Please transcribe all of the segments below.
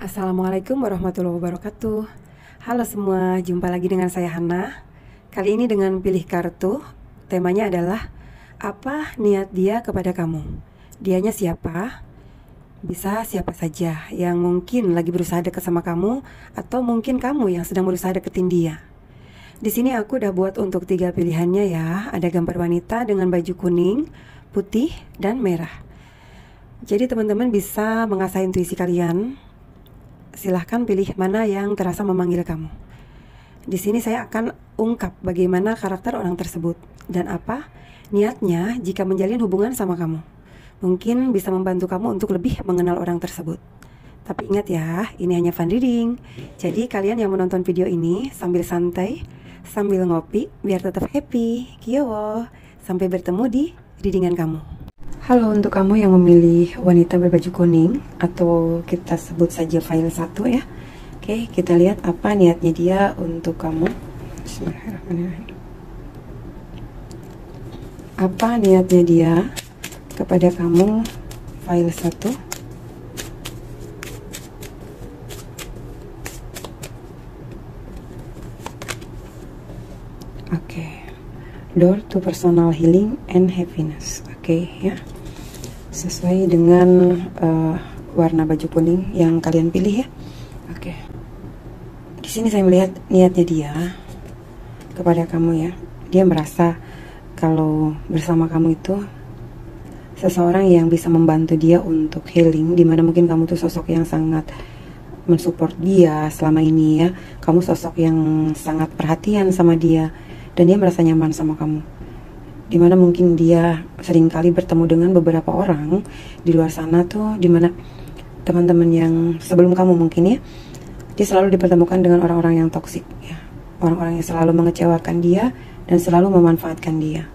Assalamualaikum warahmatullahi wabarakatuh. Halo semua, jumpa lagi dengan saya Hana. Kali ini dengan pilih kartu. Temanya adalah apa niat dia kepada kamu. Dianya siapa? Bisa siapa saja yang mungkin lagi berusaha dekat sama kamu, atau mungkin kamu yang sedang berusaha deketin dia. Di sini aku udah buat untuk 3 pilihannya ya. Ada gambar wanita dengan baju kuning, putih, dan merah. Jadi teman-teman bisa mengasah intuisi kalian. Silahkan pilih mana yang terasa memanggil kamu. Di sini saya akan ungkap bagaimana karakter orang tersebut dan apa niatnya jika menjalin hubungan sama kamu. Mungkin bisa membantu kamu untuk lebih mengenal orang tersebut. Tapi ingat ya, ini hanya fun reading. Jadi kalian yang menonton video ini sambil santai, sambil ngopi, biar tetap happy. Kiyowo, sampai bertemu di readingan kamu. Halo untuk kamu yang memilih wanita berbaju kuning, atau kita sebut saja file 1 ya. Oke, kita lihat apa niatnya dia untuk kamu. Bismillahirrahmanirrahim. Apa niatnya dia kepada kamu, file 1. Oke. Door to personal healing and happiness. Oke ya. Sesuai dengan warna baju kuning yang kalian pilih ya. Oke. Di sini saya melihat niatnya dia kepada kamu ya. Dia merasa kalau bersama kamu itu seseorang yang bisa membantu dia untuk healing, dimana mungkin kamu tuh sosok yang sangat mensupport dia selama ini ya. Kamu sosok yang sangat perhatian sama dia dan dia merasa nyaman sama kamu. Dimana mungkin dia seringkali bertemu dengan beberapa orang di luar sana tuh, dimana teman-teman yang sebelum kamu mungkin ya, dia selalu dipertemukan dengan orang-orang yang toksik ya, orang-orang yang selalu mengecewakan dia dan selalu memanfaatkan dia.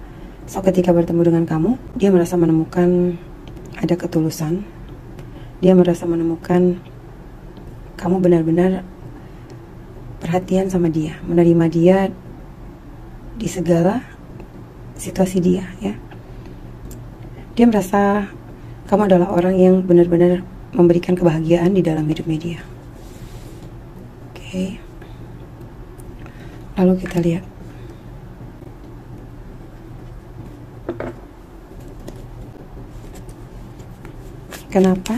So ketika bertemu dengan kamu, dia merasa menemukan ada ketulusan, dia merasa menemukan kamu benar-benar perhatian sama dia, menerima dia di segala situasi dia ya. Dia merasa kamu adalah orang yang benar-benar memberikan kebahagiaan di dalam hidupnya dia. Oke. Lalu kita lihat kenapa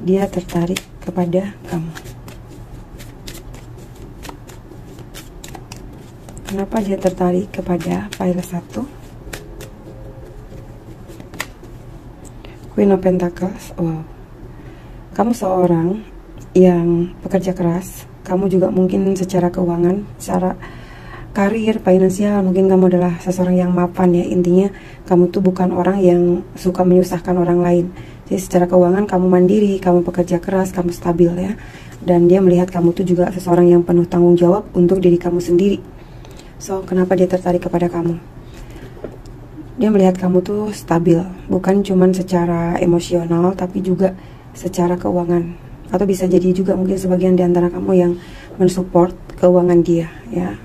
dia tertarik kepada kamu. Kenapa dia tertarik kepada file 1? Queen of Pentacles. Wow. Kamu seorang yang pekerja keras. Kamu juga mungkin secara keuangan, secara karir, finansial, mungkin kamu adalah seseorang yang mapan ya. Intinya kamu tuh bukan orang yang suka menyusahkan orang lain. Jadi secara keuangan kamu mandiri, kamu pekerja keras, kamu stabil ya. Dan dia melihat kamu tuh juga seseorang yang penuh tanggung jawab untuk diri kamu sendiri. So, kenapa dia tertarik kepada kamu? Dia melihat kamu tuh stabil, bukan cuman secara emosional, tapi juga secara keuangan. Atau bisa jadi juga mungkin sebagian di antara kamu yang mensupport keuangan dia, ya.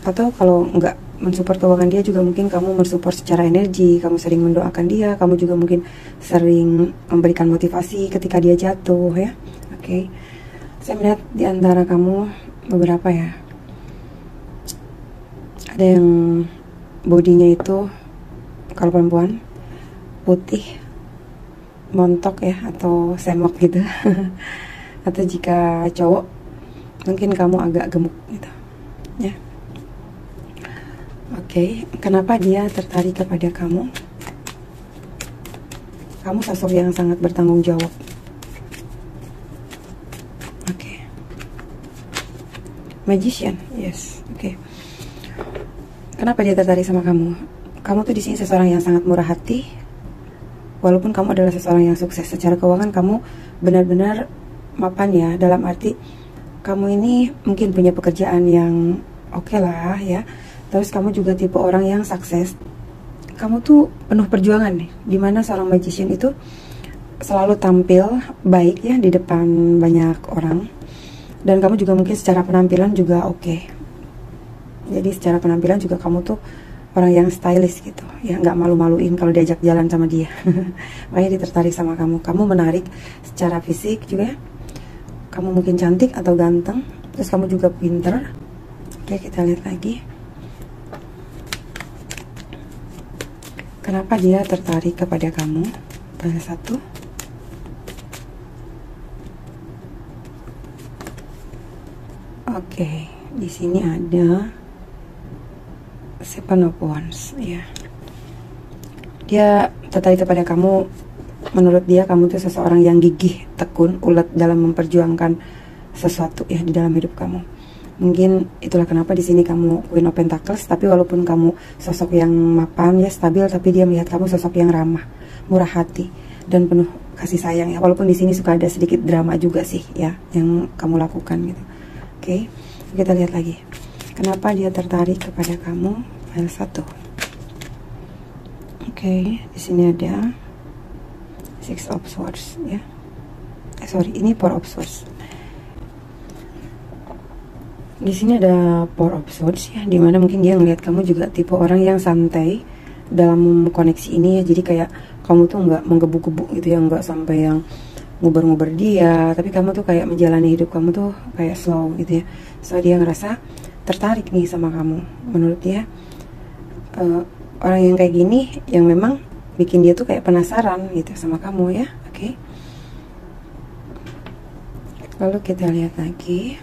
Atau kalau nggak mensupport keuangan dia, juga mungkin kamu mensupport secara energi, kamu sering mendoakan dia, kamu juga mungkin sering memberikan motivasi ketika dia jatuh, ya. Oke. Saya melihat di antara kamu beberapa ya. Ada yang bodinya itu kalau perempuan putih montok ya, atau semok gitu. Atau jika cowok mungkin kamu agak gemuk gitu ya. Oke, kenapa dia tertarik kepada kamu? Kamu sosok yang sangat bertanggung jawab. Oke. Magician, yes. Oke. Kenapa dia tertarik sama kamu? Kamu tuh di sini seseorang yang sangat murah hati. Walaupun kamu adalah seseorang yang sukses secara keuangan, kamu benar-benar mapan ya. Dalam arti kamu ini mungkin punya pekerjaan yang oke lah ya. Terus kamu juga tipe orang yang sukses. Kamu tuh penuh perjuangan nih. Dimana seorang magician itu selalu tampil baik ya di depan banyak orang. Dan kamu juga mungkin secara penampilan juga oke. Jadi secara penampilan juga kamu tuh orang yang stylish gitu ya, nggak malu-maluin kalau diajak jalan sama dia. Makanya dia tertarik sama kamu. Kamu menarik secara fisik juga, kamu mungkin cantik atau ganteng, terus kamu juga pinter. Oke, kita lihat lagi. Kenapa dia tertarik kepada kamu? Pilih satu. Oke, di sini ada Seven of Wands ya. Dia tertarik kepada kamu. Menurut dia kamu tuh seseorang yang gigih, tekun, ulet dalam memperjuangkan sesuatu ya di dalam hidup kamu. Mungkin itulah kenapa di sini kamu Queen of Pentacles. Tapi walaupun kamu sosok yang mapan ya, stabil, tapi dia melihat kamu sosok yang ramah, murah hati, dan penuh kasih sayang ya. Walaupun di sini suka ada sedikit drama juga sih ya yang kamu lakukan gitu. Oke, kita lihat lagi. Kenapa dia tertarik kepada kamu? File 1. Oke, di sini ada Six of Swords ya. Sorry, ini Four of Swords. Di sini ada Four of Swords ya, dimana mungkin dia ngelihat kamu juga tipe orang yang santai dalam koneksi ini ya. Jadi kayak kamu tuh nggak menggebu-gebu gitu ya, nggak sampai yang nguber-nguber dia, tapi kamu tuh kayak menjalani hidup kamu tuh kayak slow gitu ya. So dia ngerasa tertarik nih sama kamu. Menurut dia orang yang kayak gini yang memang bikin dia tuh kayak penasaran gitu sama kamu ya. Oke. Lalu kita lihat lagi.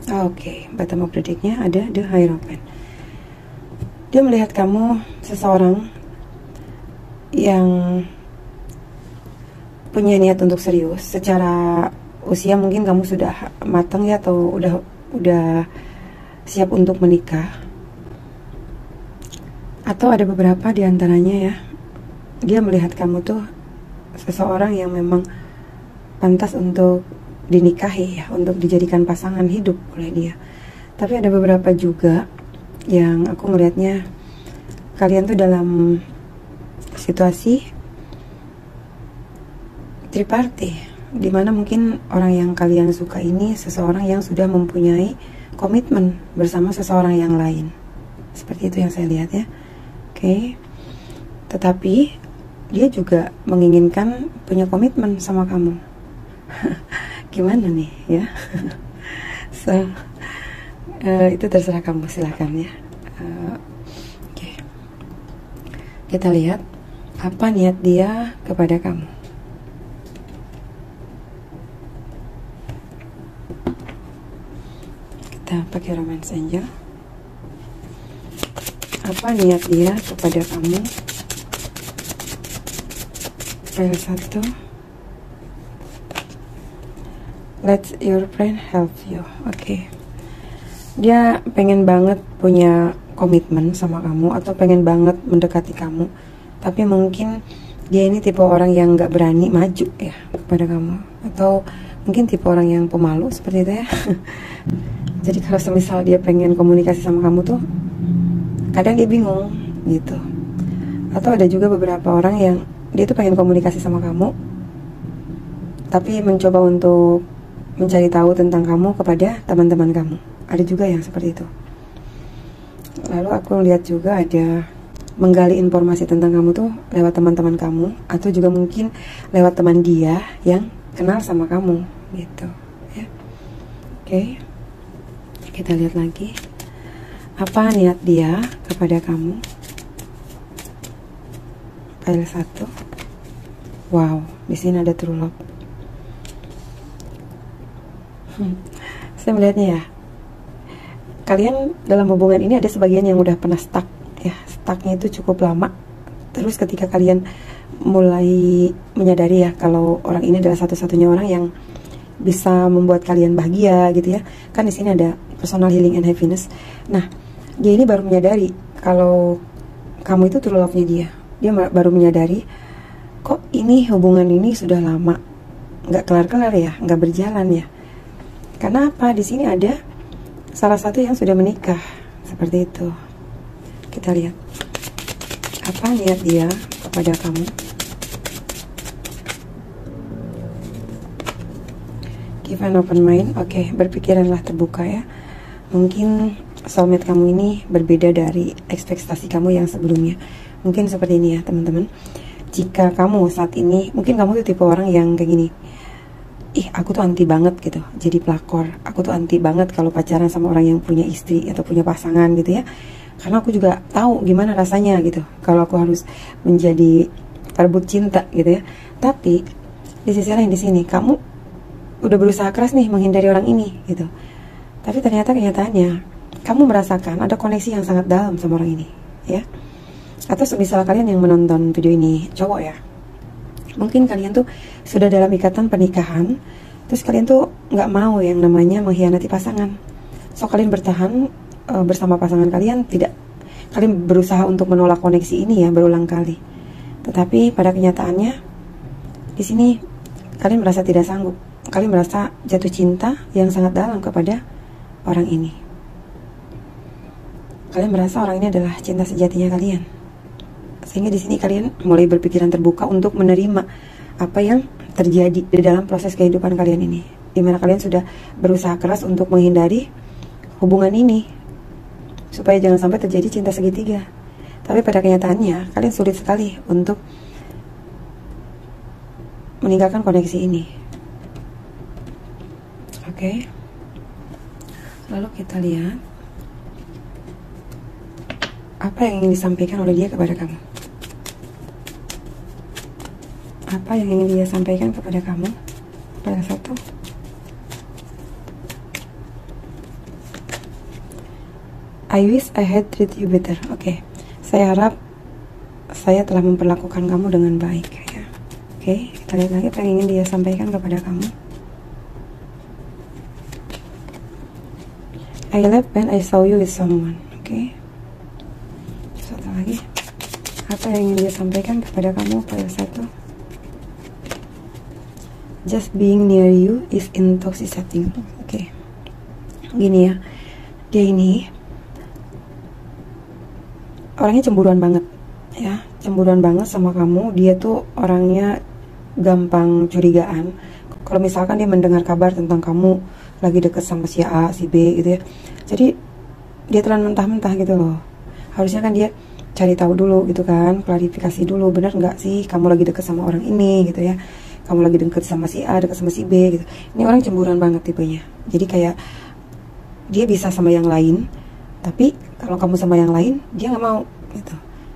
Oke, bottom of the deck-nya ada The Hierophant. Dia melihat kamu seseorang yang punya niat untuk serius. Secara usia mungkin kamu sudah matang ya, atau udah siap untuk menikah. Atau ada beberapa di antaranya ya, dia melihat kamu tuh seseorang yang memang pantas untuk dinikahi ya, untuk dijadikan pasangan hidup oleh dia. Tapi ada beberapa juga yang aku melihatnya kalian tuh dalam situasi triparty, dimana mungkin orang yang kalian suka ini seseorang yang sudah mempunyai komitmen bersama seseorang yang lain. Seperti itu yang saya lihat ya. Oke. Tetapi dia juga menginginkan punya komitmen sama kamu. Gimana nih ya? So, itu terserah kamu, silahkan ya. Oke. Kita lihat apa niat dia kepada kamu. Kita pakai Romance Angel. Apa niat dia kepada kamu? File 1. Let your friend help you. Oke. Dia pengen banget punya komitmen sama kamu, atau pengen banget mendekati kamu, tapi mungkin dia ini tipe orang yang nggak berani maju ya kepada kamu, atau mungkin tipe orang yang pemalu seperti itu ya. Jadi kalau semisal dia pengen komunikasi sama kamu tuh kadang dia bingung gitu. Atau ada juga beberapa orang yang dia tuh pengen komunikasi sama kamu, tapi mencoba untuk mencari tahu tentang kamu kepada teman-teman kamu. Ada juga yang seperti itu. Lalu aku lihat juga ada menggali informasi tentang kamu tuh lewat teman-teman kamu, atau juga mungkin lewat teman dia yang kenal sama kamu gitu ya. Oke. Kita lihat lagi. Apa niat dia kepada kamu? File 1. Wow, di sini ada true love. Saya melihatnya ya, kalian dalam hubungan ini ada sebagian yang udah pernah stuck ya. Stucknya itu cukup lama. Terus ketika kalian mulai menyadari ya kalau orang ini adalah satu-satunya orang yang bisa membuat kalian bahagia gitu ya. Kan di sini ada personal healing and happiness. Nah, dia ini baru menyadari kalau kamu itu true love-nya dia. Dia baru menyadari kok ini hubungan ini sudah lama nggak kelar-kelar ya, nggak berjalan ya. Karena apa? Di sini ada salah satu yang sudah menikah, seperti itu. Kita lihat apa niat dia kepada kamu. Give an open mind. Oke, berpikiranlah terbuka ya. Mungkin soulmate kamu ini berbeda dari ekspektasi kamu yang sebelumnya. Mungkin seperti ini ya teman-teman. Jika kamu saat ini, mungkin kamu tuh tipe orang yang kayak gini, ih aku tuh anti banget gitu jadi pelakor, aku tuh anti banget kalau pacaran sama orang yang punya istri atau punya pasangan gitu ya, karena aku juga tahu gimana rasanya gitu kalau aku harus menjadi perebut cinta gitu ya. Tapi di sisi lain di sini kamu udah berusaha keras nih menghindari orang ini gitu, tapi ternyata kenyataannya kamu merasakan ada koneksi yang sangat dalam sama orang ini ya. Atau semisal kalian yang menonton video ini cowok ya, mungkin kalian tuh sudah dalam ikatan pernikahan, terus kalian tuh nggak mau yang namanya mengkhianati pasangan, so kalian bertahan bersama pasangan kalian, kalian berusaha untuk menolak koneksi ini ya berulang kali. Tetapi pada kenyataannya di sini kalian merasa tidak sanggup, kalian merasa jatuh cinta yang sangat dalam kepada orang ini. Kalian merasa orang ini adalah cinta sejatinya kalian. Sehingga di sini kalian mulai berpikiran terbuka untuk menerima apa yang terjadi di dalam proses kehidupan kalian ini, dimana kalian sudah berusaha keras untuk menghindari hubungan ini supaya jangan sampai terjadi cinta segitiga. Tapi pada kenyataannya kalian sulit sekali untuk meninggalkan koneksi ini. Oke. Lalu kita lihat apa yang ingin disampaikan oleh dia kepada kamu. Apa yang ingin dia sampaikan kepada kamu pada satu. I wish I had treated you better. Oke. Saya harap saya telah memperlakukan kamu dengan baik ya. Oke, kita lihat lagi apa yang ingin dia sampaikan kepada kamu. I left when I saw you with someone. Oke. Satu lagi. Apa yang ingin dia sampaikan kepada kamu pada satu. Just being near you is intoxicating. Oke. Gini ya. Dia ini orangnya cemburuan banget ya, cemburuan banget sama kamu. Dia tuh orangnya gampang curigaan. Kalau misalkan dia mendengar kabar tentang kamu lagi deket sama si A, si B gitu ya, jadi dia telan mentah-mentah gitu loh. Harusnya kan dia cari tahu dulu gitu kan, klarifikasi dulu, bener nggak sih kamu lagi deket sama orang ini gitu ya, kamu lagi deket sama si A, deket sama si B gitu. Ini orang cemburuan banget tipenya. Jadi kayak dia bisa sama yang lain, tapi kalau kamu sama yang lain dia nggak mau gitu.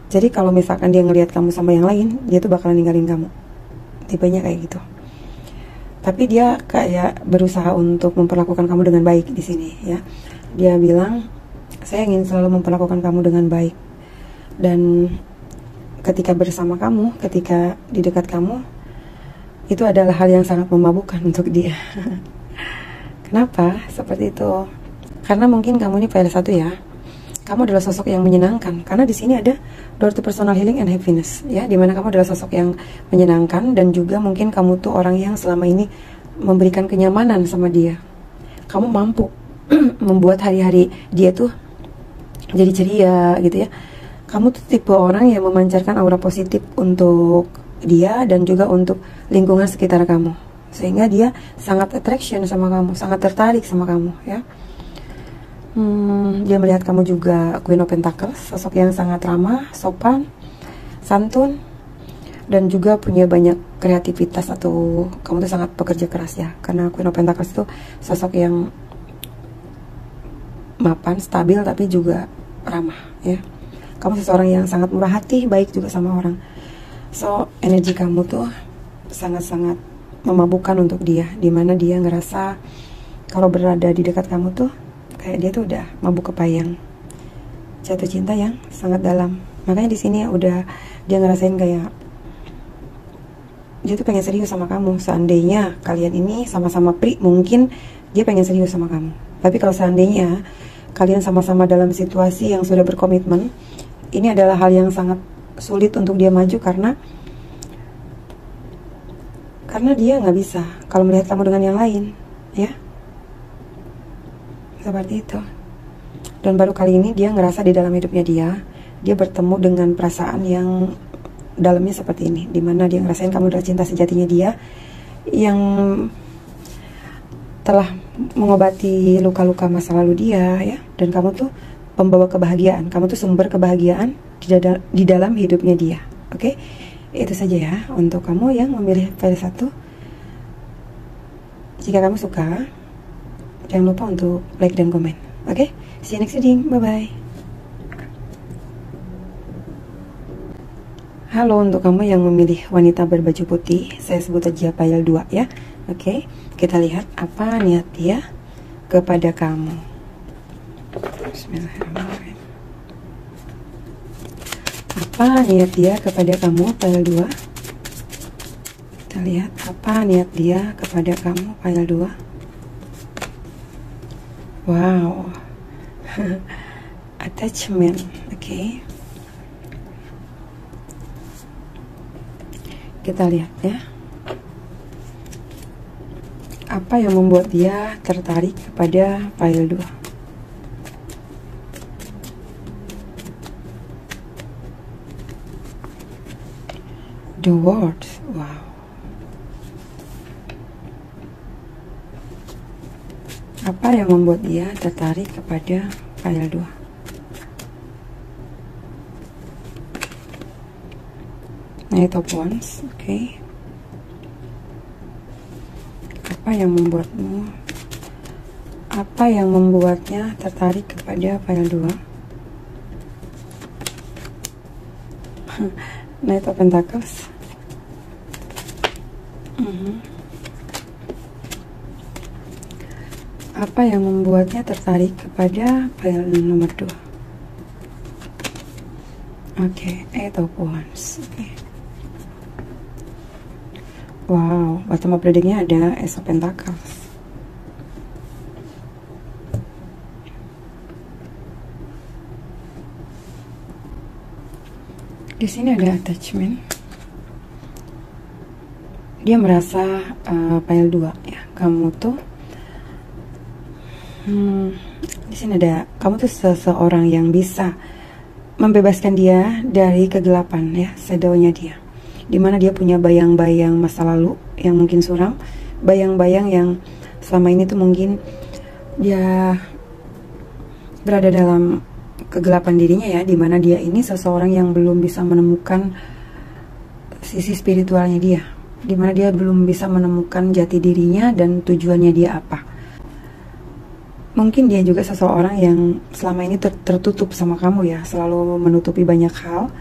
Jadi kalau misalkan dia ngelihat kamu sama yang lain, dia tuh bakalan ninggalin kamu. Tipenya kayak gitu. Tapi dia kayak berusaha untuk memperlakukan kamu dengan baik di sini ya. Dia bilang, saya ingin selalu memperlakukan kamu dengan baik. Dan ketika bersama kamu, ketika di dekat kamu, itu adalah hal yang sangat memabukkan untuk dia. Kenapa seperti itu? Karena mungkin kamu ini PL1 ya. Kamu adalah sosok yang menyenangkan. Karena di sini ada door to personal healing and happiness ya, dimana kamu adalah sosok yang menyenangkan, dan juga mungkin kamu tuh orang yang selama ini memberikan kenyamanan sama dia. Kamu mampu membuat hari-hari dia tuh jadi ceria gitu ya. Kamu tuh tipe orang yang memancarkan aura positif untuk dia dan juga untuk lingkungan sekitar kamu, sehingga dia sangat attraction sama kamu, sangat tertarik sama kamu ya. Dia melihat kamu juga Queen of Pentacles, sosok yang sangat ramah, sopan, santun, dan juga punya banyak kreativitas, atau kamu tuh sangat pekerja keras ya. Karena Queen of Pentacles itu sosok yang mapan, stabil, tapi juga ramah ya. Kamu seseorang yang sangat murah hati, baik juga sama orang. So, energi kamu tuh sangat-sangat memabukkan untuk dia, dimana dia ngerasa kalau berada di dekat kamu tuh kayak dia tuh udah mabuk kepayang, jatuh cinta yang sangat dalam. Makanya di sini udah dia ngerasain kayak dia tuh pengen serius sama kamu. Seandainya kalian ini sama-sama mungkin dia pengen serius sama kamu. Tapi kalau seandainya kalian sama-sama dalam situasi yang sudah berkomitmen, ini adalah hal yang sangat sulit untuk dia maju karena dia nggak bisa kalau melihat kamu dengan yang lain ya. Seperti itu. Dan baru kali ini dia ngerasa di dalam hidupnya dia bertemu dengan perasaan yang dalamnya seperti ini, dimana dia ngerasain kamu adalah cinta sejatinya dia, yang telah mengobati luka-luka masa lalu dia ya. Dan kamu tuh pembawa kebahagiaan, kamu tuh sumber kebahagiaan di dalam hidupnya dia. Oke, itu saja ya untuk kamu yang memilih file 1. Jika kamu suka, jangan lupa untuk like dan komen. Oke, see you next reading. Bye bye. Halo untuk kamu yang memilih wanita berbaju putih, saya sebut aja pile 2 ya. Oke, kita lihat apa niat dia kepada kamu. Bismillahirrahmanirrahim. Apa niat dia kepada kamu, pile 2? Kita lihat apa niat dia kepada kamu, pile 2. Wow. Attachment. Oke. Kita lihat ya, apa yang membuat dia tertarik kepada pile 2. The World. Wow. Apa yang membuat dia tertarik kepada pile 2? Knight of Wands, oke. Apa yang membuatnya tertarik kepada pile 2? Knight of Pentacles. Apa yang membuatnya tertarik kepada pile nomor 2? Oke, Eight of Wands, oke. Wow, bottom of readingnya ada Ace of Pentacles. Di sini ada attachment. Dia merasa pile 2 ya. Kamu tuh di sini ada kamu tuh seseorang yang bisa membebaskan dia dari kegelapan ya, shadow-nya dia. Dimana dia punya bayang-bayang masa lalu yang mungkin suram, bayang-bayang yang selama ini tuh mungkin dia berada dalam kegelapan dirinya ya, dimana dia ini seseorang yang belum bisa menemukan sisi spiritualnya dia, dimana dia belum bisa menemukan jati dirinya dan tujuannya dia apa. Mungkin dia juga seseorang yang selama ini tertutup sama kamu ya, selalu menutupi banyak hal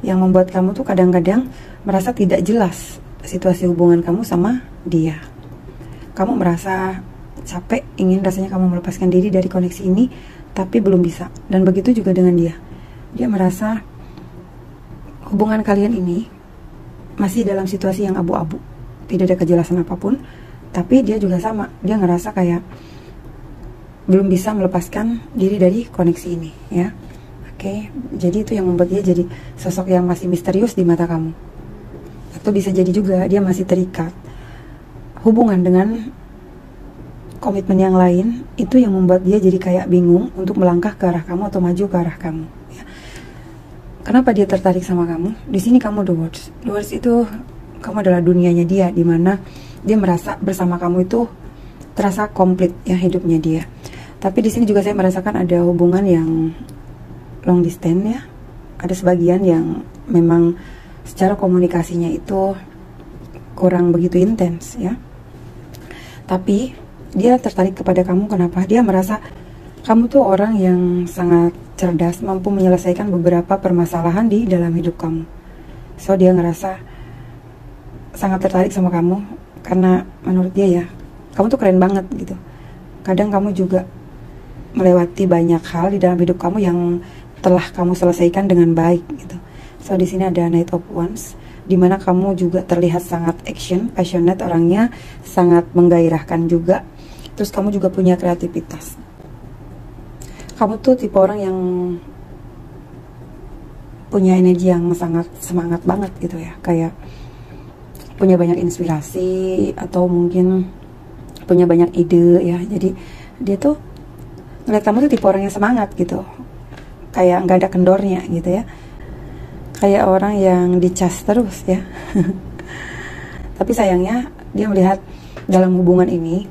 yang membuat kamu tuh kadang-kadang merasa tidak jelas situasi hubungan kamu sama dia. Kamu merasa capek, ingin rasanya kamu melepaskan diri dari koneksi ini, tapi belum bisa. Dan begitu juga dengan dia. Dia merasa hubungan kalian ini masih dalam situasi yang abu-abu, tidak ada kejelasan apapun. Tapi dia juga sama, dia ngerasa kayak belum bisa melepaskan diri dari koneksi ini ya. Oke, jadi itu yang membuat dia jadi sosok yang masih misterius di mata kamu. Atau bisa jadi juga dia masih terikat hubungan dengan komitmen yang lain, itu yang membuat dia jadi kayak bingung untuk melangkah ke arah kamu atau maju ke arah kamu ya. Kenapa dia tertarik sama kamu? Di sini kamu the words. The words itu kamu adalah dunianya dia, dimana dia merasa bersama kamu itu terasa komplit ya hidupnya dia. Tapi di sini juga saya merasakan ada hubungan yang long distance ya. Ada sebagian yang memang secara komunikasinya itu kurang begitu intens ya. Tapi dia tertarik kepada kamu, kenapa? Dia merasa kamu tuh orang yang sangat cerdas, mampu menyelesaikan beberapa permasalahan di dalam hidup kamu. So dia ngerasa sangat tertarik sama kamu karena menurut dia ya, kamu tuh keren banget gitu. Kadang kamu juga melewati banyak hal di dalam hidup kamu yang telah kamu selesaikan dengan baik gitu. So di sini ada Knight of Wands, dimana kamu juga terlihat sangat action, passionate orangnya, sangat menggairahkan juga. Terus kamu juga punya kreativitas. Kamu tuh tipe orang yang punya energi yang sangat semangat banget gitu ya, kayak punya banyak inspirasi atau mungkin punya banyak ide ya. Jadi dia tuh ngeliat kamu tuh tipe orang yang semangat gitu, kayak nggak ada kendornya gitu ya, kayak orang yang dicas terus ya. Tapi sayangnya dia melihat dalam hubungan ini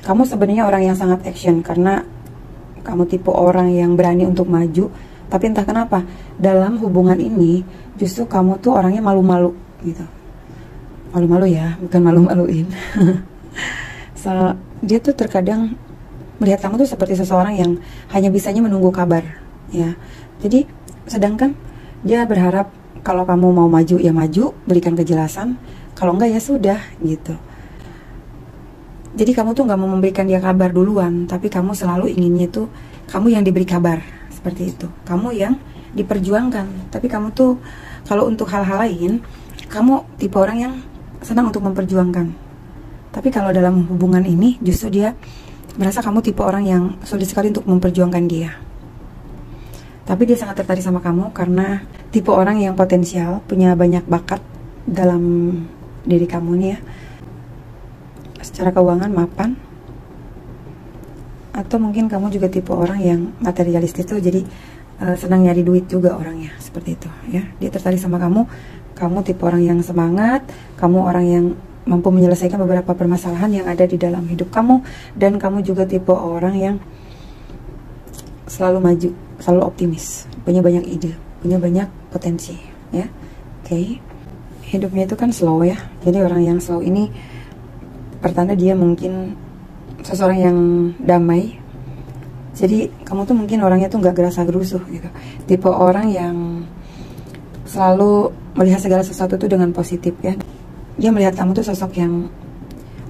kamu sebenarnya orang yang sangat action, karena kamu tipe orang yang berani untuk maju. Tapi entah kenapa dalam hubungan ini justru kamu tuh orangnya malu-malu gitu. Malu-malu ya, bukan malu-maluin. merasa dia tuh terkadang melihat kamu tuh seperti seseorang yang hanya bisanya menunggu kabar, ya. Jadi sedangkan dia berharap kalau kamu mau maju ya maju, berikan kejelasan. Kalau enggak ya sudah gitu. Jadi kamu tuh nggak mau memberikan dia kabar duluan, tapi kamu selalu inginnya tuh kamu yang diberi kabar, seperti itu. Kamu yang diperjuangkan. Tapi kamu tuh kalau untuk hal-hal lain, kamu tipe orang yang senang untuk memperjuangkan. Tapi kalau dalam hubungan ini justru dia merasa kamu tipe orang yang sulit sekali untuk memperjuangkan dia. Tapi dia sangat tertarik sama kamu karena tipe orang yang potensial, punya banyak bakat dalam diri kamu nih ya. Secara keuangan mapan, atau mungkin kamu juga tipe orang yang materialistis tuh, jadi senang nyari duit juga orangnya, seperti itu ya. Dia tertarik sama kamu, kamu tipe orang yang semangat, kamu orang yang mampu menyelesaikan beberapa permasalahan yang ada di dalam hidup kamu, dan kamu juga tipe orang yang selalu maju, selalu optimis, punya banyak ide, punya banyak potensi ya. Oke. Hidupnya itu kan slow ya, jadi orang yang slow ini pertanda dia mungkin seseorang yang damai. Jadi kamu tuh mungkin orangnya tuh nggak gerasa gerusuh gitu, tipe orang yang selalu melihat segala sesuatu tuh dengan positif ya. Dia melihat kamu tuh sosok yang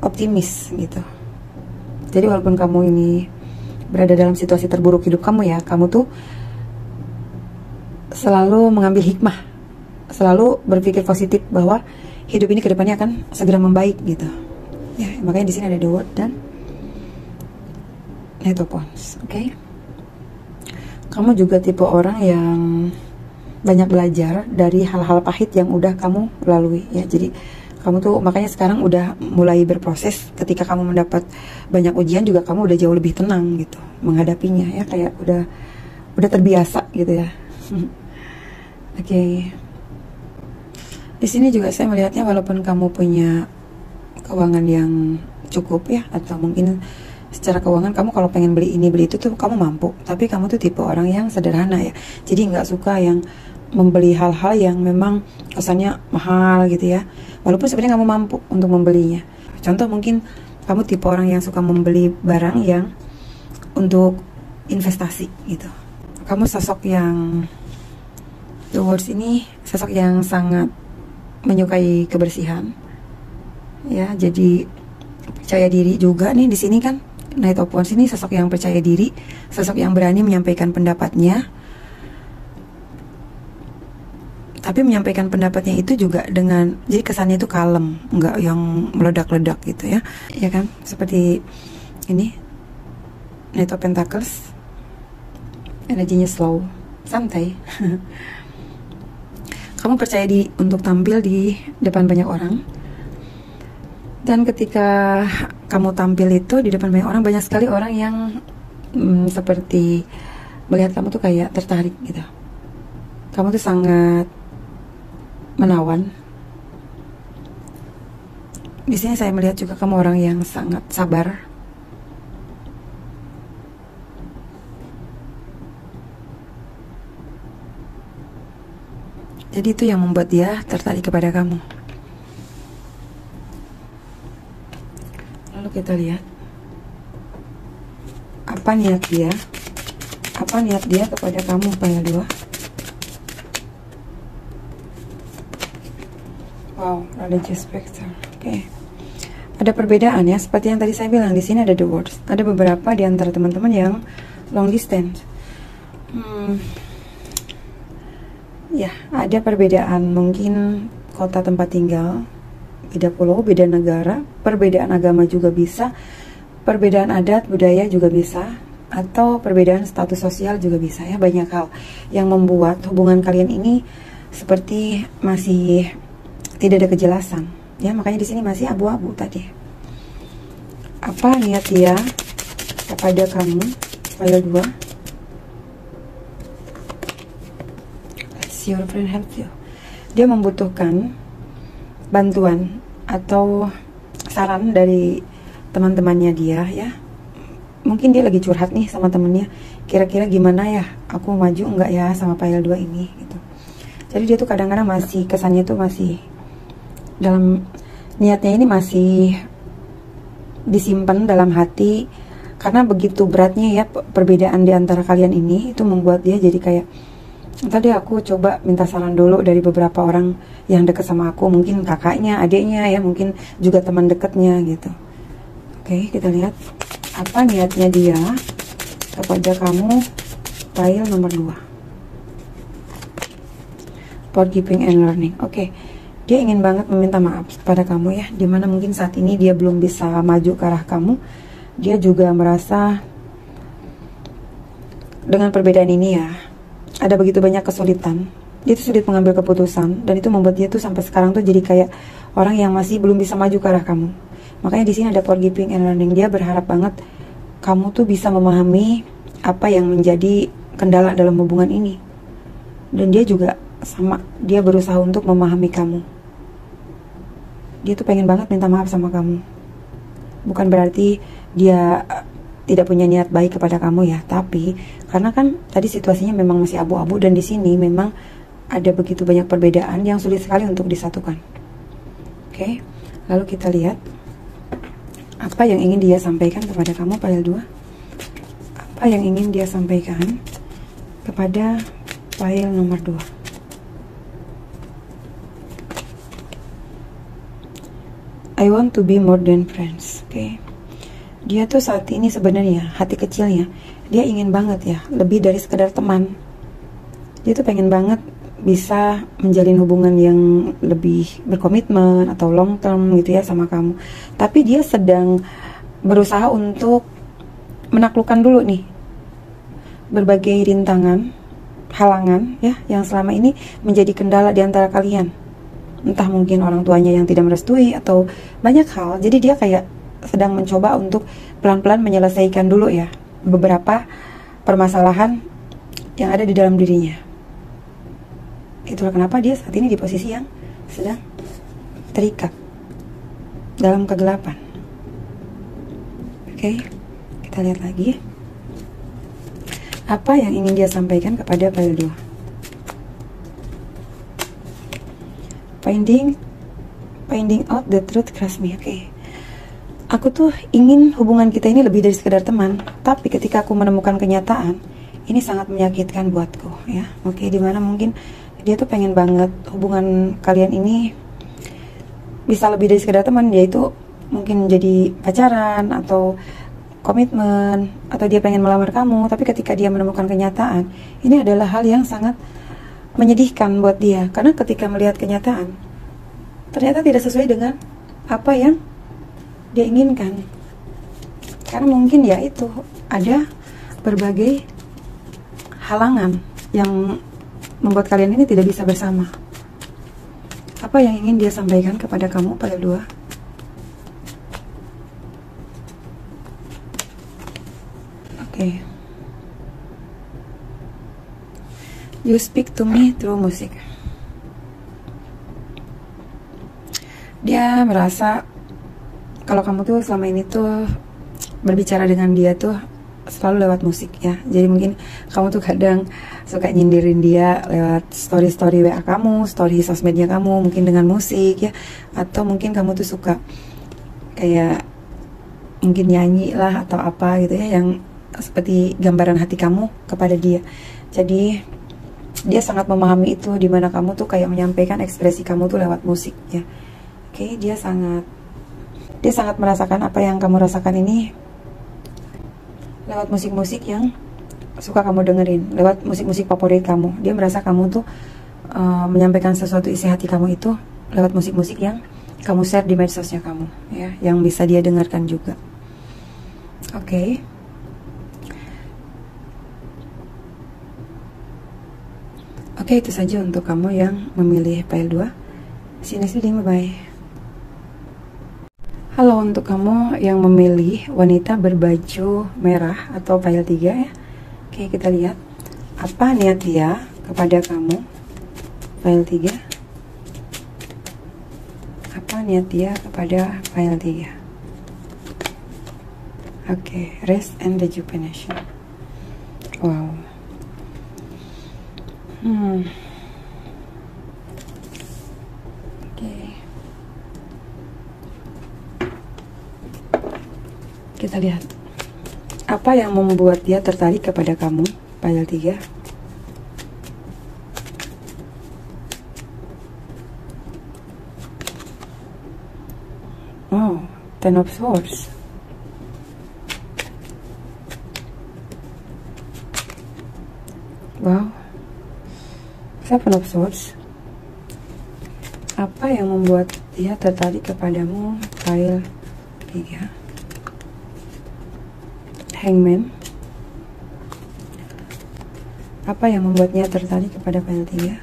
optimis gitu. Jadi walaupun kamu ini berada dalam situasi terburuk hidup kamu ya, kamu tuh selalu mengambil hikmah, selalu berpikir positif bahwa hidup ini kedepannya akan segera membaik gitu. Ya, makanya di sini ada The World dan Knight of Wands, oke? Kamu juga tipe orang yang banyak belajar dari hal-hal pahit yang udah kamu lalui ya. Jadi kamu tuh makanya sekarang udah mulai berproses. Ketika kamu mendapat banyak ujian juga kamu udah jauh lebih tenang gitu menghadapinya ya, kayak udah terbiasa gitu ya. Oke. Di sini juga saya melihatnya walaupun kamu punya keuangan yang cukup ya, atau mungkin secara keuangan kamu kalau pengen beli ini beli itu tuh kamu mampu, tapi kamu tuh tipe orang yang sederhana ya, jadi nggak suka yang membeli hal-hal yang memang kesannya mahal gitu ya, walaupun sebenarnya kamu mampu untuk membelinya. Contoh mungkin kamu tipe orang yang suka membeli barang yang untuk investasi gitu. Kamu sosok yang The Words ini sosok yang sangat menyukai kebersihan ya, jadi percaya diri juga nih di sini kan. Knight of Wands ini sosok yang percaya diri, sosok yang berani menyampaikan pendapatnya. Tapi menyampaikan pendapatnya itu juga dengan, jadi kesannya itu kalem, nggak yang meledak-ledak gitu ya. Ya kan? Seperti ini Knight of Pentacles, energinya slow, santai. Kamu percaya diri untuk tampil di depan banyak orang. Dan ketika kamu tampil itu di depan banyak orang, banyak sekali orang yang seperti melihat kamu tuh kayak tertarik gitu. Kamu tuh sangat menawan. Di sini saya melihat juga kamu orang yang sangat sabar. Jadi itu yang membuat dia tertarik kepada kamu. Lalu kita lihat apa niat dia, kepada kamu pile 2. Wow, ada Spectre. Oke. Ada perbedaan ya, seperti yang tadi saya bilang, di sini ada The Words. Ada beberapa di antara teman-teman yang long distance. Ya, ada perbedaan, mungkin kota tempat tinggal, beda pulau, beda negara, perbedaan agama juga bisa, perbedaan adat, budaya juga bisa, atau perbedaan status sosial juga bisa ya. Banyak hal yang membuat hubungan kalian ini seperti masih tidak ada kejelasan ya, makanya di sini masih abu-abu tadi. Apa niat dia kepada kamu pile 2? Your friend help you. Dia membutuhkan bantuan atau saran dari teman-temannya dia ya. Mungkin dia lagi curhat nih sama temennya, kira-kira gimana ya, aku maju enggak ya sama pile 2 ini gitu. Jadi dia tuh kadang-kadang masih, kesannya tuh masih dalam niatnya ini masih disimpan dalam hati, karena begitu beratnya ya perbedaan di antara kalian ini, itu membuat dia jadi kayak, tadi aku coba minta saran dulu dari beberapa orang yang dekat sama aku, mungkin kakaknya, adiknya ya, mungkin juga teman dekatnya gitu. Oke, kita lihat apa niatnya dia kepada kamu, file nomor 2. Forgiving and learning. Oke, dia ingin banget meminta maaf pada kamu ya, dimana mungkin saat ini dia belum bisa maju ke arah kamu. Dia juga merasa dengan perbedaan ini ya, ada begitu banyak kesulitan. Dia tuh sulit mengambil keputusan, dan itu membuat dia tuh sampai sekarang tuh jadi kayak orang yang masih belum bisa maju ke arah kamu. Makanya di sini ada forgiving and learning. Dia berharap banget kamu tuh bisa memahami apa yang menjadi kendala dalam hubungan ini. Dan dia juga sama, dia berusaha untuk memahami kamu. Dia tuh pengen banget minta maaf sama kamu. Bukan berarti dia tidak punya niat baik kepada kamu ya, tapi karena kan tadi situasinya memang masih abu-abu, dan di sini memang ada begitu banyak perbedaan yang sulit sekali untuk disatukan. Oke, lalu kita lihat apa yang ingin dia sampaikan kepada kamu, file 2. Apa yang ingin dia sampaikan kepada file nomor 2. I want to be more than friends. Oke. Dia tuh saat ini sebenarnya hati kecilnya dia ingin banget ya lebih dari sekedar teman. Dia tuh pengen banget bisa menjalin hubungan yang lebih berkomitmen atau long term gitu ya sama kamu. Tapi dia sedang berusaha untuk menaklukkan dulu nih berbagai rintangan, halangan ya yang selama ini menjadi kendala di antara kalian. Entah mungkin orang tuanya yang tidak merestui atau banyak hal. Jadi dia kayak sedang mencoba untuk pelan-pelan menyelesaikan dulu ya beberapa permasalahan yang ada di dalam dirinya. Itulah kenapa dia saat ini di posisi yang sedang terikat dalam kegelapan. Oke, kita lihat lagi apa yang ingin dia sampaikan kepada file 2. Finding out the truth crushed me. Oke. Aku tuh ingin hubungan kita ini lebih dari sekedar teman, tapi ketika aku menemukan kenyataan, ini sangat menyakitkan buatku ya. Oke, dimana mungkin dia tuh pengen banget hubungan kalian ini bisa lebih dari sekedar teman, yaitu mungkin jadi pacaran atau komitmen, atau dia pengen melamar kamu. Tapi ketika dia menemukan kenyataan, ini adalah hal yang sangat menyedihkan buat dia, karena ketika melihat kenyataan ternyata tidak sesuai dengan apa yang dia inginkan. Karena mungkin ya itu ada berbagai halangan yang membuat kalian ini tidak bisa bersama. Apa yang ingin dia sampaikan kepada kamu pada 2? Oke. You speak to me through music. Dia merasa kalau kamu tuh selama ini tuh berbicara dengan dia tuh selalu lewat musik ya. Jadi mungkin kamu tuh kadang suka nyindirin dia lewat story-story WA kamu, story sosmednya kamu, mungkin dengan musik ya. Atau mungkin kamu tuh suka kayak mungkin nyanyi lah atau apa gitu ya, yang seperti gambaran hati kamu kepada dia. Jadi dia sangat memahami itu, dimana kamu tuh kayak menyampaikan ekspresi kamu tuh lewat musik ya. Oke, dia sangat merasakan apa yang kamu rasakan ini lewat musik-musik yang suka kamu dengerin, lewat musik-musik favorit kamu. Dia merasa kamu tuh menyampaikan sesuatu isi hati kamu itu lewat musik-musik yang kamu share di medsosnya kamu ya, yang bisa dia dengarkan juga. Oke. Oke, itu saja untuk kamu yang memilih file 2. See you next video, bye-bye. Halo, untuk kamu yang memilih wanita berbaju merah atau file 3 ya. Oke, kita lihat apa niat dia kepada kamu, file 3. Apa niat dia kepada file 3? Oke, rest and rejuvenation. Wow. Oke. Kita lihat apa yang membuat dia tertarik kepada kamu. Pile 3. Oh, Ten of Swords. Wow, Seven of Swords. Apa yang membuat dia tertarik kepadamu? Pile 3. Hangman. Apa yang membuatnya tertarik kepada pile 3?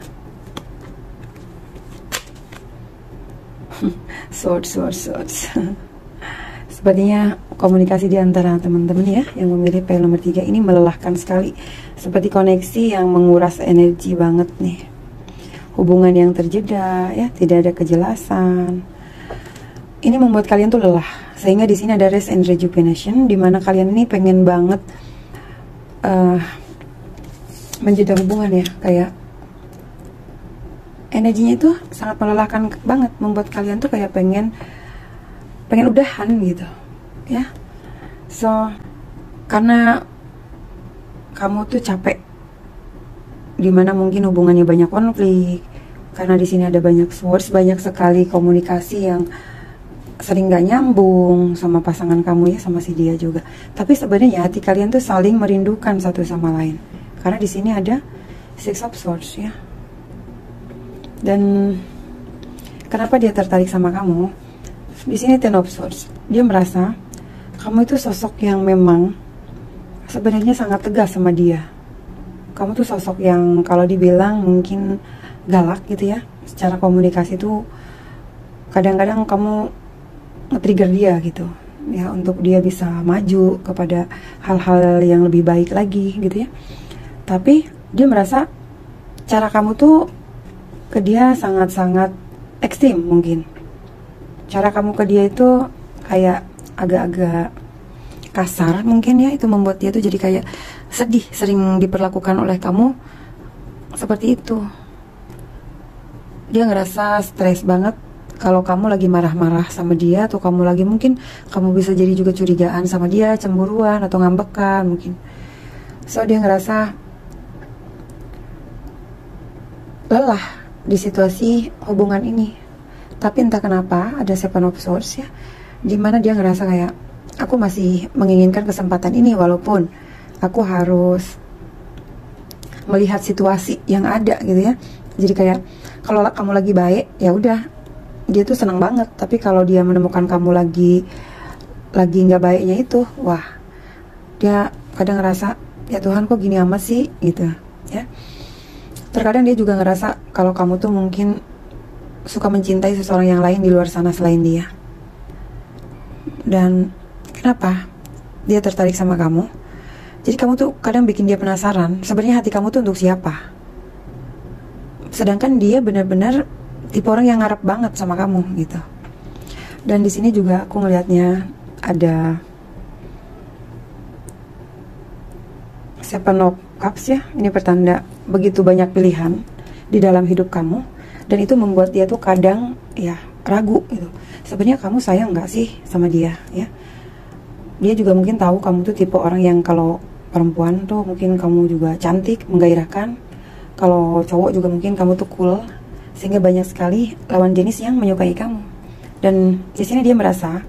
Swords. Sepertinya komunikasi di antara teman-teman ya yang memilih pile nomor 3 ini melelahkan sekali. Seperti koneksi yang menguras energi banget nih. Hubungan yang terjeda ya, tidak ada kejelasan. Ini membuat kalian tuh lelah. Sehingga di sini ada rest and rejuvenation, di mana kalian ini pengen banget menjeda hubungan ya, kayak energinya itu sangat melelahkan banget, membuat kalian tuh kayak pengen udahan gitu ya. So karena kamu tuh capek, dimana mungkin hubungannya banyak konflik, karena di sini ada banyak swords, banyak sekali komunikasi yang sering gak nyambung sama pasangan kamu ya, sama si dia juga. Tapi sebenarnya hati kalian tuh saling merindukan satu sama lain, karena di sini ada Six of Swords ya. Dan kenapa dia tertarik sama kamu? Di sini Ten of Swords. Dia merasa kamu itu sosok yang memang sebenarnya sangat tegas sama dia. Kamu tuh sosok yang kalau dibilang mungkin galak gitu ya. Secara komunikasi tuh kadang-kadang kamu nge-trigger dia gitu ya, untuk dia bisa maju kepada hal-hal yang lebih baik lagi gitu ya. Tapi dia merasa cara kamu tuh ke dia sangat-sangat ekstrim mungkin. Cara kamu ke dia itu kayak agak-agak kasar mungkin ya, itu membuat dia tuh jadi kayak sedih sering diperlakukan oleh kamu seperti itu. Dia ngerasa stres banget kalau kamu lagi marah-marah sama dia, atau kamu lagi mungkin kamu bisa jadi juga curigaan sama dia, cemburuan atau ngambekan mungkin. So dia ngerasa lelah di situasi hubungan ini. Tapi entah kenapa ada Seven of Swords ya, dimana dia ngerasa kayak aku masih menginginkan kesempatan ini walaupun aku harus melihat situasi yang ada gitu ya. Jadi kayak kalau kamu lagi baik ya udah, dia tuh senang banget. Tapi kalau dia menemukan kamu lagi nggak baiknya itu, wah, dia kadang ngerasa ya Tuhan kok gini amat sih gitu ya. Terkadang dia juga ngerasa kalau kamu tuh mungkin suka mencintai seseorang yang lain di luar sana selain dia. Dan kenapa dia tertarik sama kamu? Jadi kamu tuh kadang bikin dia penasaran, sebenarnya hati kamu tuh untuk siapa? Sedangkan dia benar-benar tipe orang yang ngarep banget sama kamu gitu. Dan di sini juga aku ngelihatnya ada Seven of Cups ya. Ini pertanda begitu banyak pilihan di dalam hidup kamu, dan itu membuat dia tuh kadang ya ragu gitu. Sebenarnya kamu sayang nggak sih sama dia ya? Dia juga mungkin tahu kamu tuh tipe orang yang kalau perempuan tuh mungkin kamu juga cantik, menggairahkan. Kalau cowok juga mungkin kamu tuh cool, sehingga banyak sekali lawan jenis yang menyukai kamu. Dan di sini dia merasa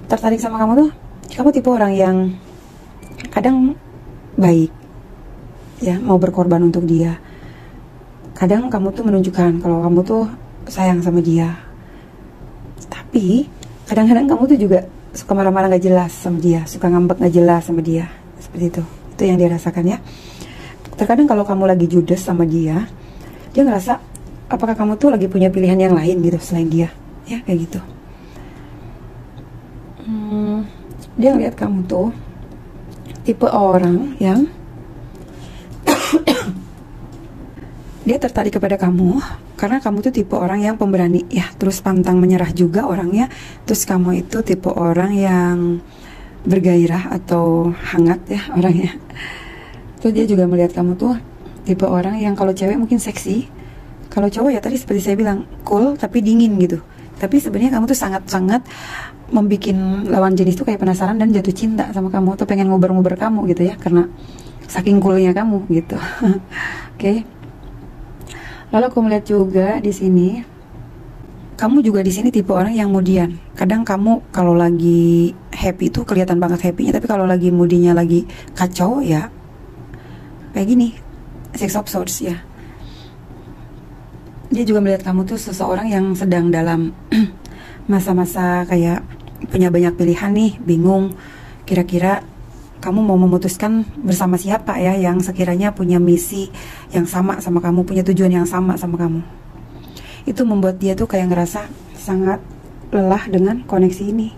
tertarik sama kamu tuh, kamu tipe orang yang kadang baik ya, mau berkorban untuk dia. Kadang kamu tuh menunjukkan kalau kamu tuh sayang sama dia, tapi kadang-kadang kamu tuh juga suka marah-marah gak jelas sama dia, suka ngambek gak jelas sama dia. Seperti itu yang dia rasakan ya. Terkadang kalau kamu lagi judes sama dia, dia ngerasa apakah kamu tuh lagi punya pilihan yang lain gitu selain dia ya, kayak gitu. Dia ngeliat kamu tuh tipe orang yang dia tertarik kepada kamu karena kamu tuh tipe orang yang pemberani ya, terus pantang menyerah juga orangnya. Terus kamu itu tipe orang yang bergairah atau hangat ya orangnya. Terus dia juga melihat kamu tuh tipe orang yang kalau cewek mungkin seksi, kalau cowok ya tadi seperti saya bilang cool tapi dingin gitu. Tapi sebenarnya kamu tuh sangat-sangat membikin lawan jenis tuh kayak penasaran dan jatuh cinta sama kamu, atau pengen ngobrol-ngobrol kamu gitu ya, karena saking coolnya kamu gitu. Oke. Lalu aku melihat juga di sini, kamu juga di sini tipe orang yang moodian. Kadang kamu kalau lagi happy tuh kelihatan banget happynya, tapi kalau lagi moodinya lagi kacau ya kayak gini, Six of Swords ya. Dia juga melihat kamu tuh seseorang yang sedang dalam masa-masa kayak punya banyak pilihan nih, bingung kira-kira kamu mau memutuskan bersama siapa ya, yang sekiranya punya misi yang sama sama kamu, punya tujuan yang sama sama kamu. Itu membuat dia tuh kayak ngerasa sangat lelah dengan koneksi ini.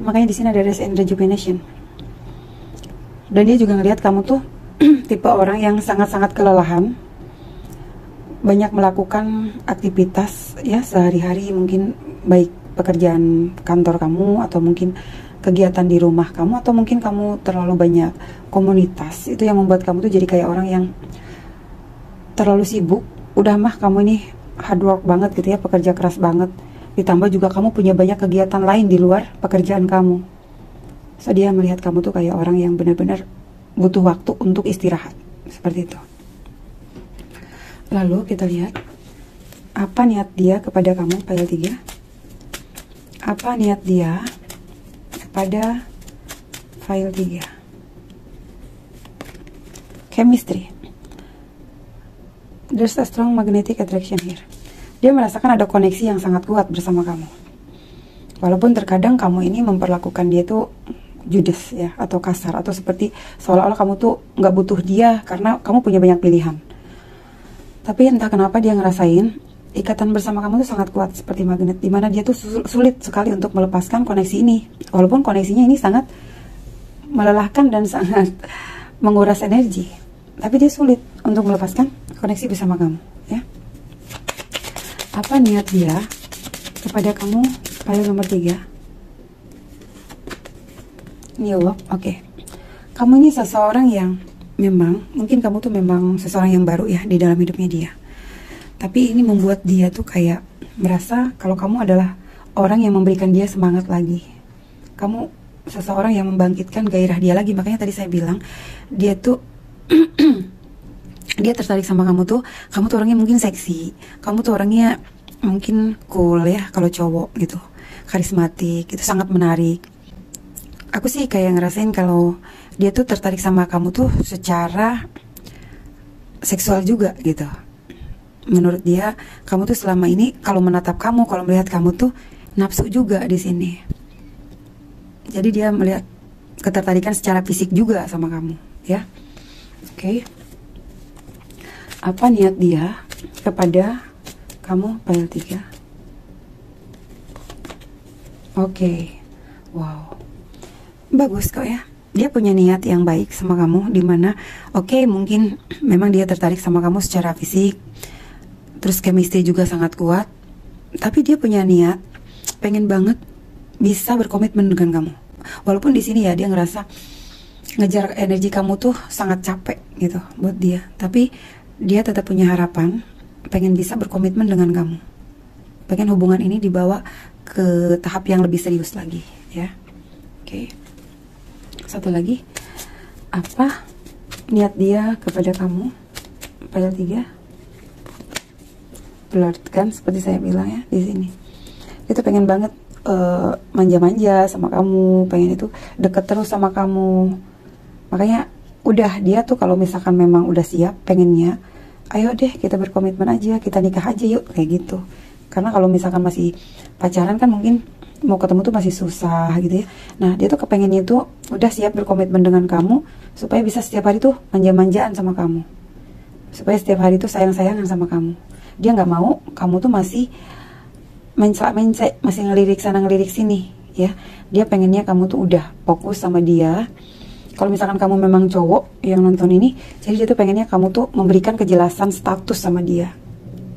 Makanya di sini ada rest and rejuvenation. Dan dia juga ngelihat kamu tuh tipe orang yang sangat-sangat kelelahan, banyak melakukan aktivitas ya sehari-hari, mungkin baik pekerjaan kantor kamu, atau mungkin kegiatan di rumah kamu, atau mungkin kamu terlalu banyak komunitas. Itu yang membuat kamu tuh jadi kayak orang yang terlalu sibuk. Udah mah kamu ini hard work banget gitu ya, pekerja keras banget, ditambah juga kamu punya banyak kegiatan lain di luar pekerjaan kamu. So dia melihat kamu tuh kayak orang yang benar-benar butuh waktu untuk istirahat, seperti itu. Lalu kita lihat apa niat dia kepada kamu, file 3. Apa niat dia kepada file 3? Chemistry. There's a strong magnetic attraction here. Dia merasakan ada koneksi yang sangat kuat bersama kamu. Walaupun terkadang kamu ini memperlakukan dia tuh judes ya, atau kasar, atau seperti seolah-olah kamu tuh nggak butuh dia karena kamu punya banyak pilihan. Tapi entah kenapa dia ngerasain ikatan bersama kamu tuh sangat kuat seperti magnet, dimana dia tuh sulit sekali untuk melepaskan koneksi ini. Walaupun koneksinya ini sangat melelahkan dan sangat menguras energi, tapi dia sulit untuk melepaskan koneksi bersama kamu ya. Apa niat dia kepada kamu, file nomor 3? New Love. Oke. Kamu ini seseorang yang memang, mungkin kamu tuh memang seseorang yang baru ya di dalam hidupnya dia. Tapi ini membuat dia tuh kayak merasa kalau kamu adalah orang yang memberikan dia semangat lagi. Kamu seseorang yang membangkitkan gairah dia lagi. Makanya tadi saya bilang dia tuh dia tertarik sama kamu tuh orangnya mungkin seksi, kamu tuh orangnya mungkin cool ya kalau cowok gitu, karismatik, itu sangat menarik. Aku sih kayak ngerasain kalau dia tuh tertarik sama kamu tuh secara seksual juga gitu. Menurut dia, kamu tuh selama ini kalau menatap kamu, kalau melihat kamu tuh nafsu juga di sini. Jadi dia melihat ketertarikan secara fisik juga sama kamu, ya. Oke. Apa niat dia kepada kamu, file 3? Oke. Wow. Bagus kok ya. Dia punya niat yang baik sama kamu, dimana mungkin memang dia tertarik sama kamu secara fisik, terus chemistry juga sangat kuat, tapi dia punya niat pengen banget bisa berkomitmen dengan kamu. Walaupun di sini ya dia ngerasa ngejar energi kamu tuh sangat capek gitu buat dia, tapi dia tetap punya harapan pengen bisa berkomitmen dengan kamu, pengen hubungan ini dibawa ke tahap yang lebih serius lagi ya. Oke. Satu lagi, apa niat dia kepada kamu, file 3? Blurred kan, seperti saya bilang ya di sini. Itu pengen banget manja-manja sama kamu, pengen itu deket terus sama kamu. Makanya udah dia tuh kalau misalkan memang udah siap pengennya, ayo deh kita berkomitmen aja, kita nikah aja yuk, kayak gitu. Karena kalau misalkan masih pacaran kan mungkin mau ketemu tuh masih susah gitu ya. Nah dia tuh kepengennya tuh udah siap berkomitmen dengan kamu, supaya bisa setiap hari tuh manja-manjaan sama kamu, supaya setiap hari tuh sayang-sayangan sama kamu. Dia nggak mau kamu tuh masih mencela-mencela, masih ngelirik sana ngelirik sini ya. Dia pengennya kamu tuh udah fokus sama dia. Kalau misalkan kamu memang cowok yang nonton ini, jadi dia tuh pengennya kamu tuh memberikan kejelasan status sama dia.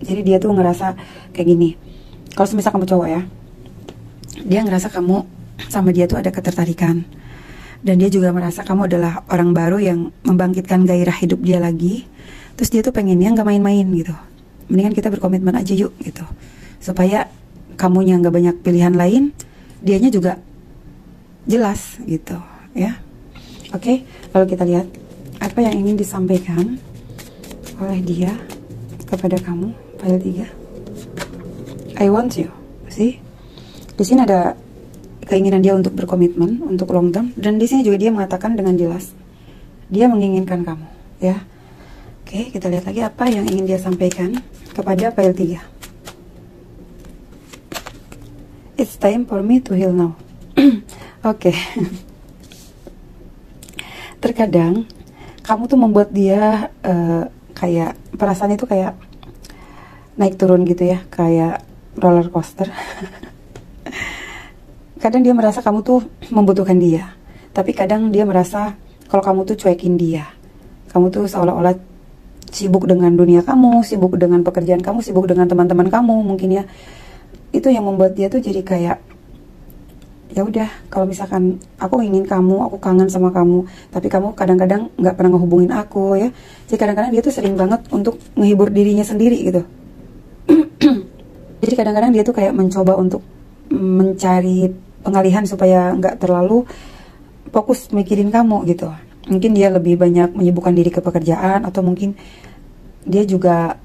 Jadi dia tuh ngerasa kayak gini, kalau misalkan kamu cowok ya, dia ngerasa kamu sama dia tuh ada ketertarikan, dan dia juga merasa kamu adalah orang baru yang membangkitkan gairah hidup dia lagi. Terus dia tuh pengennya nggak main-main gitu, mendingan kita berkomitmen aja yuk gitu, supaya kamunya nggak banyak pilihan lain dianya juga jelas gitu ya. Oke, lalu kita lihat apa yang ingin disampaikan oleh dia kepada kamu. File 3. I want you. See? Di sini ada keinginan dia untuk berkomitmen, untuk long term, dan di sini juga dia mengatakan dengan jelas dia menginginkan kamu, ya. Oke, kita lihat lagi apa yang ingin dia sampaikan kepada file 3. It's time for me to heal now. Oke. Terkadang kamu tuh membuat dia kayak perasaan itu kayak naik turun gitu ya, kayak roller coaster. Kadang dia merasa kamu tuh membutuhkan dia, tapi kadang dia merasa kalau kamu tuh cuekin dia. Kamu tuh seolah-olah sibuk dengan dunia kamu, sibuk dengan pekerjaan kamu, sibuk dengan teman-teman kamu mungkin ya. Itu yang membuat dia tuh jadi kayak, ya udah, kalau misalkan aku ingin kamu, aku kangen sama kamu, tapi kamu kadang-kadang nggak pernah ngehubungin aku ya. Jadi kadang-kadang dia tuh sering banget untuk menghibur dirinya sendiri gitu. Jadi kadang-kadang dia tuh kayak mencoba untuk mencari pengalihan supaya nggak terlalu fokus mikirin kamu gitu. Mungkin dia lebih banyak menyibukkan diri ke pekerjaan, atau mungkin dia juga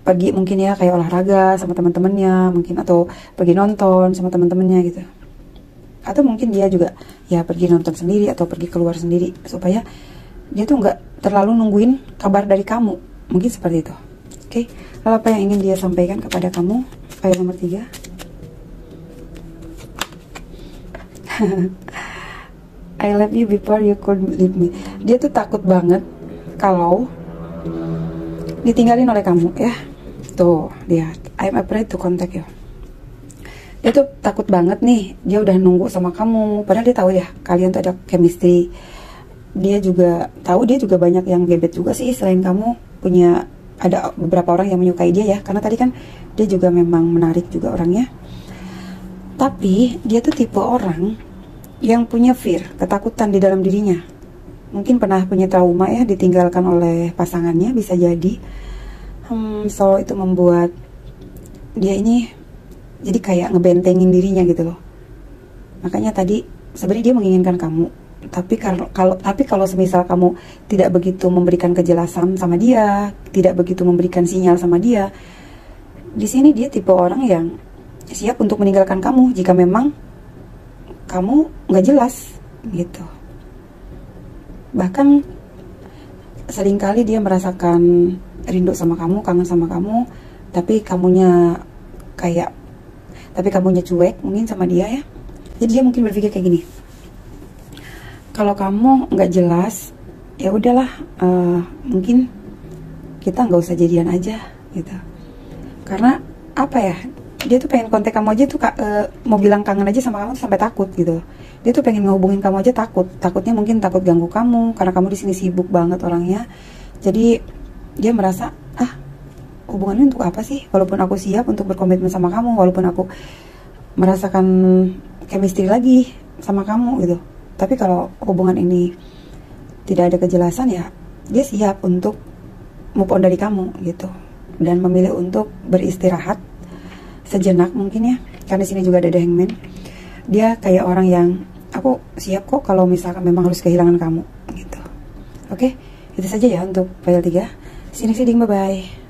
pergi mungkin ya kayak olahraga sama teman-temannya mungkin, atau pergi nonton sama teman-temannya gitu. Atau mungkin dia juga ya pergi nonton sendiri atau pergi keluar sendiri supaya dia tuh nggak terlalu nungguin kabar dari kamu. Mungkin seperti itu. Oke, lalu apa yang ingin dia sampaikan kepada kamu? File nomor 3. I love you before you could leave me. Dia tuh takut banget kalau ditinggalin oleh kamu ya. Tuh, lihat. I'm afraid to contact you. Dia tuh takut banget nih, dia udah nunggu sama kamu, padahal dia tahu ya kalian tuh ada chemistry. Dia juga tahu, dia juga banyak yang gebet juga sih selain kamu, punya ada beberapa orang yang menyukai dia ya, karena tadi kan dia juga memang menarik juga orangnya. Tapi dia tuh tipe orang yang punya fear, ketakutan di dalam dirinya. Mungkin pernah punya trauma ya, ditinggalkan oleh pasangannya, bisa jadi. So itu membuat dia ini jadi kayak ngebentengin dirinya gitu loh. Makanya tadi sebenarnya dia menginginkan kamu, tapi kalau semisal kamu tidak begitu memberikan kejelasan sama dia, tidak begitu memberikan sinyal sama dia, di sini dia tipe orang yang siap untuk meninggalkan kamu jika memang kamu nggak jelas gitu. Bahkan seringkali dia merasakan rindu sama kamu, kangen sama kamu, tapi kamunya cuek mungkin sama dia ya. Jadi dia mungkin berpikir kayak gini, kalau kamu nggak jelas, ya udahlah, mungkin kita nggak usah jadian aja gitu. Karena apa ya, dia tuh pengen kontak kamu aja tuh mau bilang kangen aja sama kamu sampai takut gitu. Dia tuh pengen ngehubungin kamu aja takutnya mungkin takut ganggu kamu karena kamu di sini sibuk banget orangnya. Jadi dia merasa, hubungannya untuk apa sih? Walaupun aku siap untuk berkomitmen sama kamu, walaupun aku merasakan chemistry lagi sama kamu gitu, tapi kalau hubungan ini tidak ada kejelasan, ya dia siap untuk move on dari kamu gitu, dan memilih untuk beristirahat sejenak mungkin ya. Karena di sini juga ada The Hangman. Dia kayak orang yang, aku siap kok kalau misalkan memang harus kehilangan kamu gitu. Oke, itu saja ya untuk file 3. Sini bye bye.